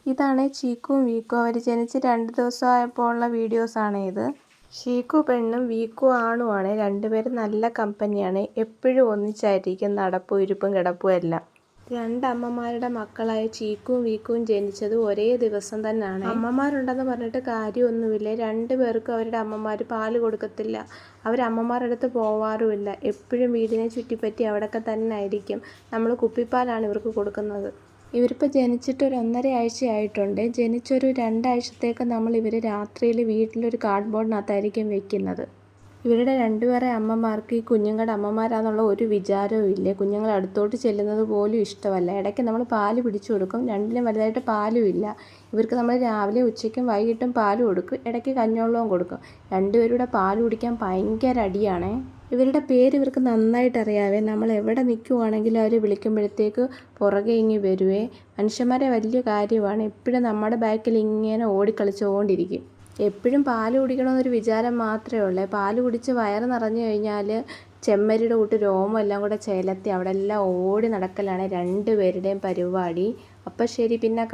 ഇതാണ് ചീക്കുവും വീക്കും. അവർ ജനിച്ച് 2 ദിവസമായപ്പോൾ ഉള്ള വീഡിയോസാണ് ഇത്. ഷീക്കു പെണ്ണും വീക്കു ആണുമാണ്. രണ്ടുപേരും നല്ല കമ്പനിയാണ്. എപ്പോഴും ഒന്നിച്ചായിരിക്കും നടപ്പും ഇരിപ്പും കിടപ്പും എല്ലാം. 2 അമ്മമാരുടെ മക്കളായ ചീക്കുവും വീക്കുവും ജനിച്ചത് ഒരേ ദിവസം തന്നെയാണ്. അമ്മമാരുണ്ടെന്ന് പറഞ്ഞിട്ട് കാര്യമൊന്നുമില്ല. 2 പേർക്കും അവരുടെ അമ്മമാർ പാല് കൊടുക്കത്തില്ല. അവരമ്മമാരുടെ അടുത്ത് പോവാറുമില്ല. എപ്പോഴും വീടിനെ ചുറ്റിപ്പറ്റി അവിടെയൊക്കെ തന്നെ ആയിരിക്കും. നമ്മൾ കുപ്പിപ്പാലാണ് ഇവർക്ക് കൊടുക്കുന്നത്. ഇവരിപ്പോൾ ജനിച്ചിട്ട് ഒരു 1.5 ആഴ്ചയായിട്ടുണ്ട്. ജനിച്ചൊരു 2 ആഴ്ചത്തേക്ക് നമ്മൾ ഇവർ രാത്രിയിൽ വീട്ടിലൊരു കാർഡ്ബോർഡിനകത്തായിരിക്കും വെക്കുന്നത്. ഇവരുടെ 2 പേരെ അമ്മമാർക്ക് ഈ കുഞ്ഞുങ്ങളുടെ അമ്മമാരാന്നുള്ള ഒരു വിചാരവും ഇല്ല. കുഞ്ഞുങ്ങൾ അടുത്തോട്ട് ചെല്ലുന്നത് പോലും ഇഷ്ടമല്ല. ഇടയ്ക്ക് നമ്മൾ പാല് പിടിച്ചു കൊടുക്കും. 2നും വലുതായിട്ട് പാലും ഇല്ല. ഇവർക്ക് നമ്മൾ രാവിലെ ഉച്ചയ്ക്കും വൈകിട്ടും പാല് കൊടുക്കും. ഇടയ്ക്ക് കഞ്ഞിവെള്ളവും കൊടുക്കും. 2 പേരുടെ പാല് കുടിക്കാൻ ഭയങ്കര അടിയാണേ. ഇവരുടെ പേര് ഇവർക്ക് നന്നായിട്ട് അറിയാവേ. നമ്മൾ എവിടെ നിൽക്കുവാണെങ്കിലും അവർ വിളിക്കുമ്പോഴത്തേക്ക് പുറകെ ഇങ്ങ് വരുവേ. മനുഷ്യന്മാരെ വലിയ കാര്യമാണ്. എപ്പോഴും നമ്മുടെ ബാക്കിൽ ഇങ്ങനെ ഓടിക്കളിച്ചുകൊണ്ടിരിക്കും. എപ്പോഴും പാല് കുടിക്കണമെന്നൊരു വിചാരം മാത്രമേ ഉള്ളൂ. പാല് കുടിച്ച് വയറ് നിറഞ്ഞു കഴിഞ്ഞാൽ ചെമ്മരിയുടെ കൂട്ട് രോമം എല്ലാം കൂടെ ചേലത്തി അവിടെ എല്ലാം ഓടി നടക്കലാണ് 2 പേരുടെയും പരിപാടി. അപ്പം ശരി, പിന്നെ